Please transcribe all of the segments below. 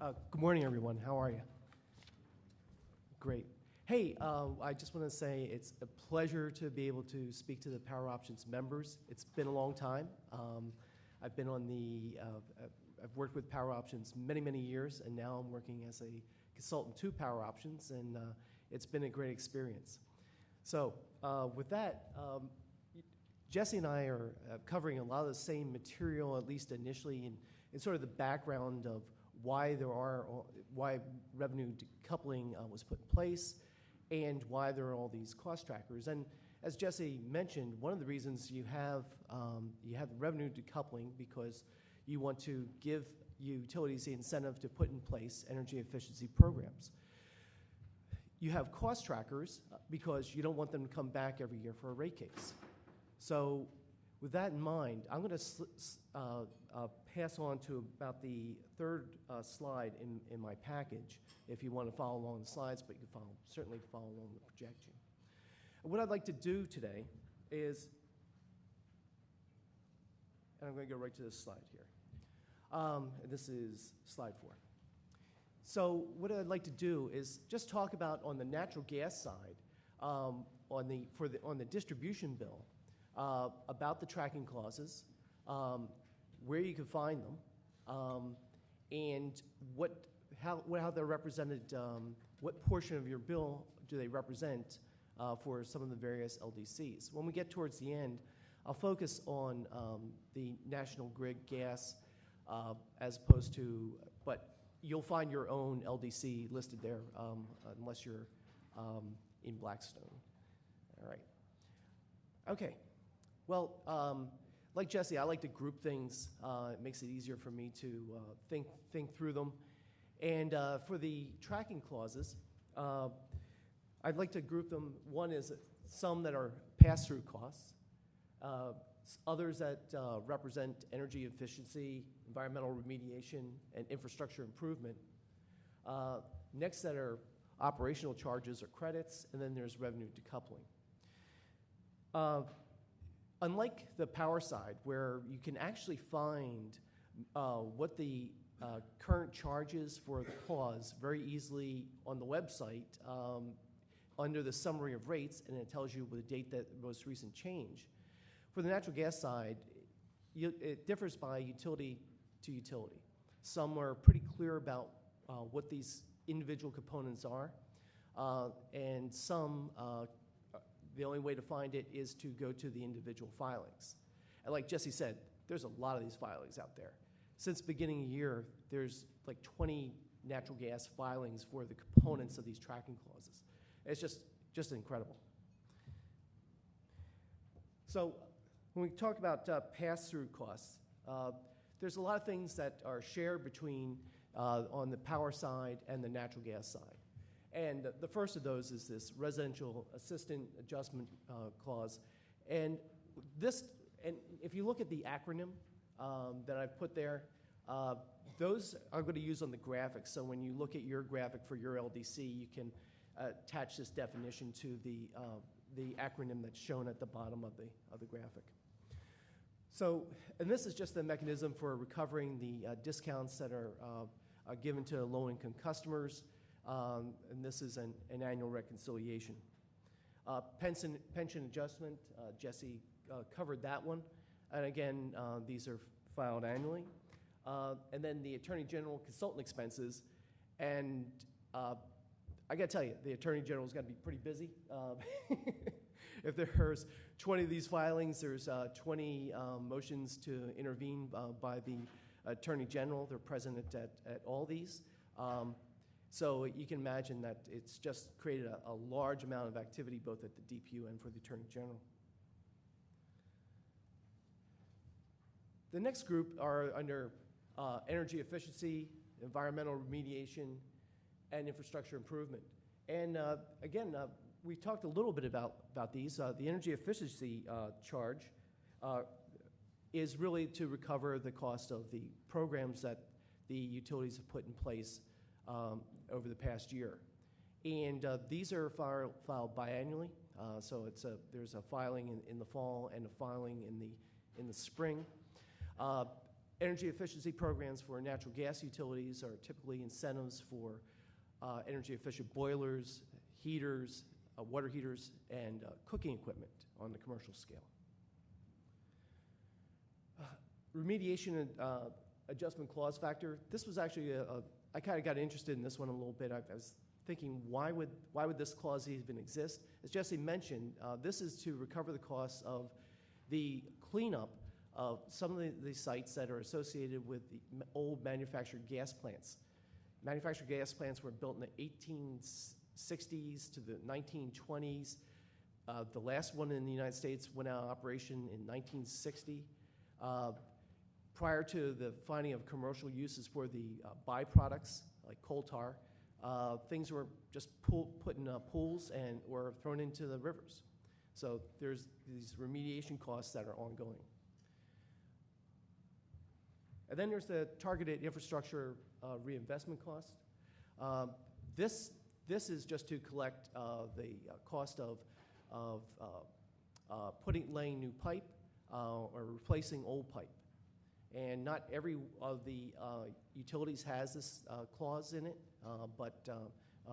Good morning, everyone. How are you? Great. Hey, I just want to say it's a pleasure to be able to speak to the Power Options members. It's been a long time. I've been on the, I've worked with Power Options many, many years, and now I'm working as a consultant to Power Options, and it's been a great experience. So with that, Jesse and I are covering a lot of the same material, at least initially, in sort of the background of why revenue decoupling was put in place, and why there are all these cost trackers. And as Jesse mentioned, one of the reasons you have revenue decoupling because you want to give utilities the incentive to put in place energy efficiency programs. You have cost trackers because you don't want them to come back every year for a rate case. So with that in mind, I'm going to pass on to about the third slide in my package if you want to follow along the slides, but you can certainly follow along the projection. And what I'd like to do today is, and I'm going to go right to this slide here. And this is slide 4. So what I'd like to do is just talk about on the natural gas side, on the distribution bill, about the tracking clauses, where you can find them, and how they're represented, what portion of your bill do they represent for some of the various LDCs. When we get towards the end, I'll focus on the National Grid gas as opposed to, but you'll find your own LDC listed there unless you're in Blackstone. All right. Okay. Well, like Jesse, I like to group things. It makes it easier for me to think through them. And for the tracking clauses, I'd like to group them. One is some that are pass-through costs, others that represent energy efficiency, environmental remediation, and infrastructure improvement. Next that are operational charges or credits, and then there's revenue decoupling. Unlike the power side, where you can actually find what the current charges for the clause very easily on the website under the summary of rates, and it tells you the date that the most recent change. For the natural gas side, it differs by utility to utility. Some are pretty clear about what these individual components are, and some the only way to find it is to go to the individual filings. And like Jesse said, there's a lot of these filings out there. Since the beginning of the year, there's like 20 natural gas filings for the components of these tracking clauses. It's just incredible. So when we talk about pass-through costs, there's a lot of things that are shared between on the power side and the natural gas side. And the first of those is this residential assistant adjustment clause. And if you look at the acronym that I've put there, those I'm going to use on the graphic. So when you look at your graphic for your LDC, you can attach this definition to the acronym that's shown at the bottom of the graphic. So, and this is just the mechanism for recovering the discounts that are given to low-income customers. And this is an annual reconciliation. Pension adjustment, Jesse covered that one. And again, these are filed annually. And then the Attorney General consultant expenses. And I got to tell you, the Attorney General's got to be pretty busy. If there's 20 of these filings, there's 20 motions to intervene by the Attorney General. They're present at all these. So you can imagine that it's just created a large amount of activity both at the DPU and for the Attorney General. The next group are under energy efficiency, environmental remediation, and infrastructure improvement. And again, we talked a little bit about these. The energy efficiency charge is really to recover the cost of the programs that the utilities have put in place over the past year. And these are filed biannually, so there's a filing in the fall and a filing in the spring. Energy efficiency programs for natural gas utilities are typically incentives for energy efficient boilers, heaters, water heaters, and cooking equipment on the commercial scale. Remediation and adjustment clause factor. This was actually I kind of got interested in this one a little bit. I was thinking, why would this clause even exist? As Jesse mentioned, this is to recover the costs of the cleanup of some of the sites that are associated with the old manufactured gas plants. Manufactured gas plants were built in the 1860s to the 1920s. The last one in the United States went out of operation in 1960. Prior to the finding of commercial uses for the byproducts, like coal tar, things were just put in pools and or thrown into the rivers. So there's these remediation costs that are ongoing. And then there's the targeted infrastructure reinvestment cost. This is just to collect the cost of laying new pipe or replacing old pipe. And not every of the utilities has this clause in it, but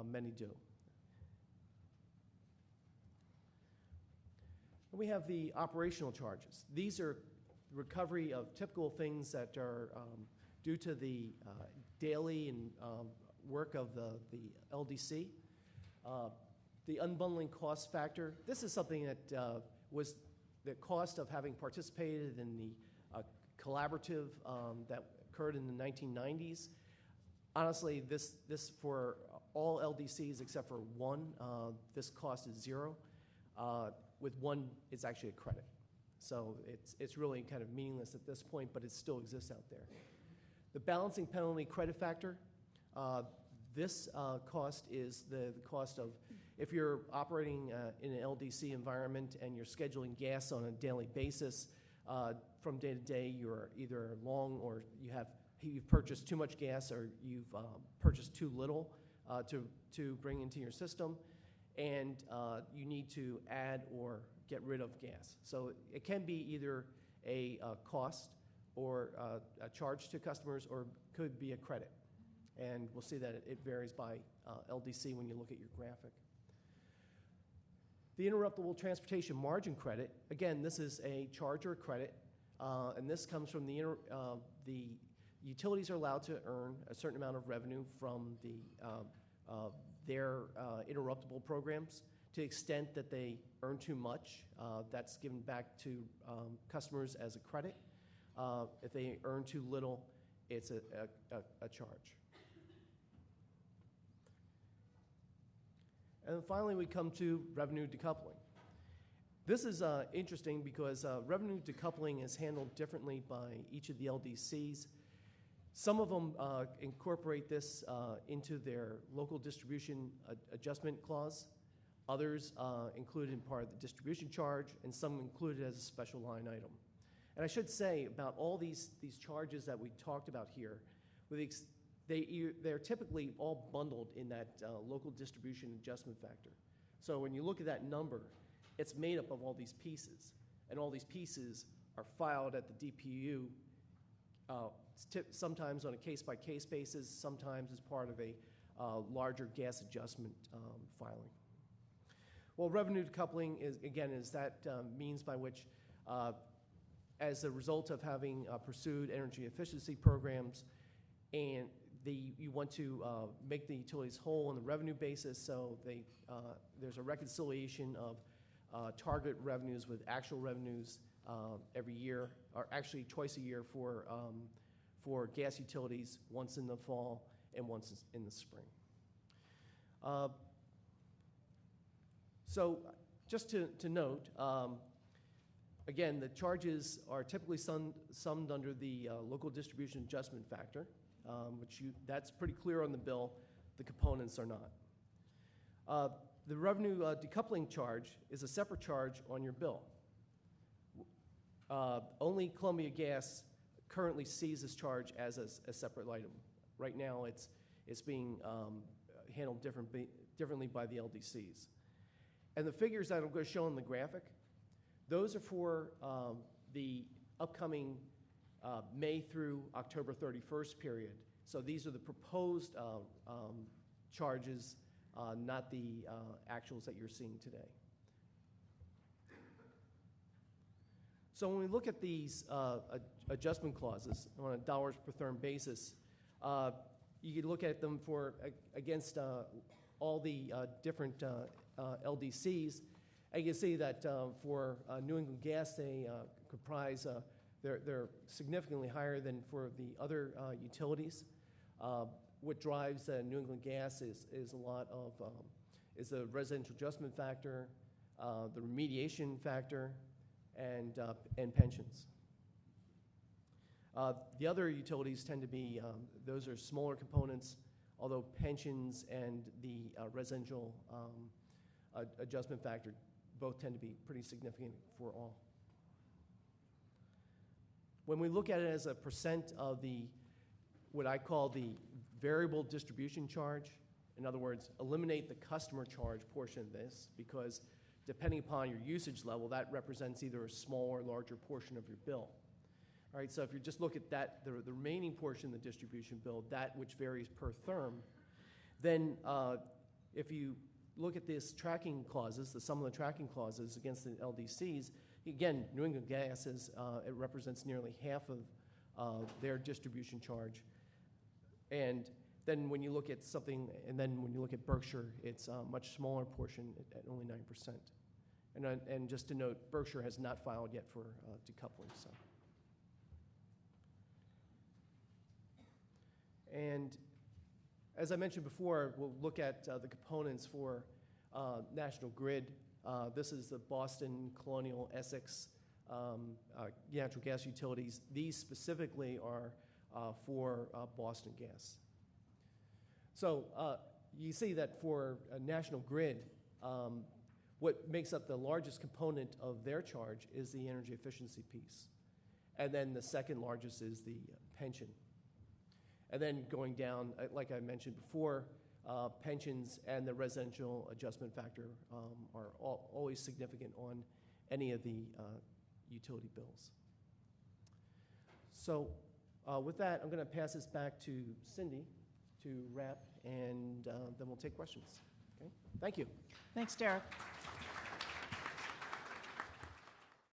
many do. And we have the operational charges. These are recovery of typical things that are due to the daily and work of the LDC. The unbundling cost factor. This is something that was the cost of having participated in the collaborative that occurred in the 1990s. Honestly, this for all LDCs except for one, this cost is zero. With one, it's actually a credit. So it's really kind of meaningless at this point, but it still exists out there. The balancing penalty credit factor. This cost is the cost of, if you're operating in an LDC environment and you're scheduling gas on a daily basis, from day to day, you're either long or you've purchased too much gas or you've purchased too little to bring into your system, and you need to add or get rid of gas. So it can be either a cost or a charge to customers, or could be a credit. And we'll see that it varies by LDC when you look at your graphic. The interruptible transportation margin credit, again, this is a charge or credit, and this comes from the utilities are allowed to earn a certain amount of revenue from their interruptible programs. To the extent that they earn too much, that's given back to customers as a credit. If they earn too little, it's a charge. And then finally, we come to revenue decoupling. This is interesting because revenue decoupling is handled differently by each of the LDCs. Some of them incorporate this into their local distribution adjustment clause. Others include it in part of the distribution charge, and some include it as a special line item. And I should say about all these charges that we talked about here, they're typically all bundled in that local distribution adjustment factor. So when you look at that number, it's made up of all these pieces, and all these pieces are filed at the DPU, sometimes on a case-by-case basis, sometimes as part of a larger gas adjustment filing. Well, revenue decoupling is that means by which, as a result of having pursued energy efficiency programs, and you want to make the utilities whole on the revenue basis, so there's a reconciliation of target revenues with actual revenues every year, or actually twice a year for gas utilities, once in the fall and once in the spring. So just to note, again, the charges are typically summed under the local distribution adjustment factor, that's pretty clear on the bill. The components are not. The revenue decoupling charge is a separate charge on your bill. Only Columbia Gas currently sees this charge as a separate item. Right now, it's being handled differently by the LDCs. And the figures that I'm going to show on the graphic, those are for the upcoming May through October 31st period. So these are the proposed charges, not the actuals that you're seeing today. So when we look at these adjustment clauses on a dollars per therm basis, you can look at them for against all the different LDCs, and you can see that for New England Gas, they comprise, they're significantly higher than for the other utilities. What drives New England Gas is a lot of is the residential adjustment factor, the remediation factor, and pensions. The other utilities tend to be, those are smaller components, although pensions and the residential adjustment factor both tend to be pretty significant for all. When we look at it as a percent of what I call the variable distribution charge, in other words, eliminate the customer charge portion of this, because depending upon your usage level, that represents either a small or larger portion of your bill. All right, so if you just look at that, the remaining portion of the distribution bill, that which varies per therm, then if you look at these tracking clauses, the sum of the tracking clauses against the LDCs, again, New England Gas it represents nearly half of their distribution charge. And then when you look at something, and then when you look at Berkshire, it's a much smaller portion at only 9%. And just to note, Berkshire has not filed yet for decoupling. So. And as I mentioned before, we'll look at the components for National Grid. This is the Boston, Colonial, Essex natural gas utilities. These specifically are for Boston Gas. So you see that for National Grid, what makes up the largest component of their charge is the energy efficiency piece. And then the second largest is the pension. And then going down, like I mentioned before, pensions and the residential adjustment factor are always significant on any of the utility bills. So with that, I'm going to pass this back to Cindy to wrap, and then we'll take questions. Okay? Thank you. Thanks, Derek.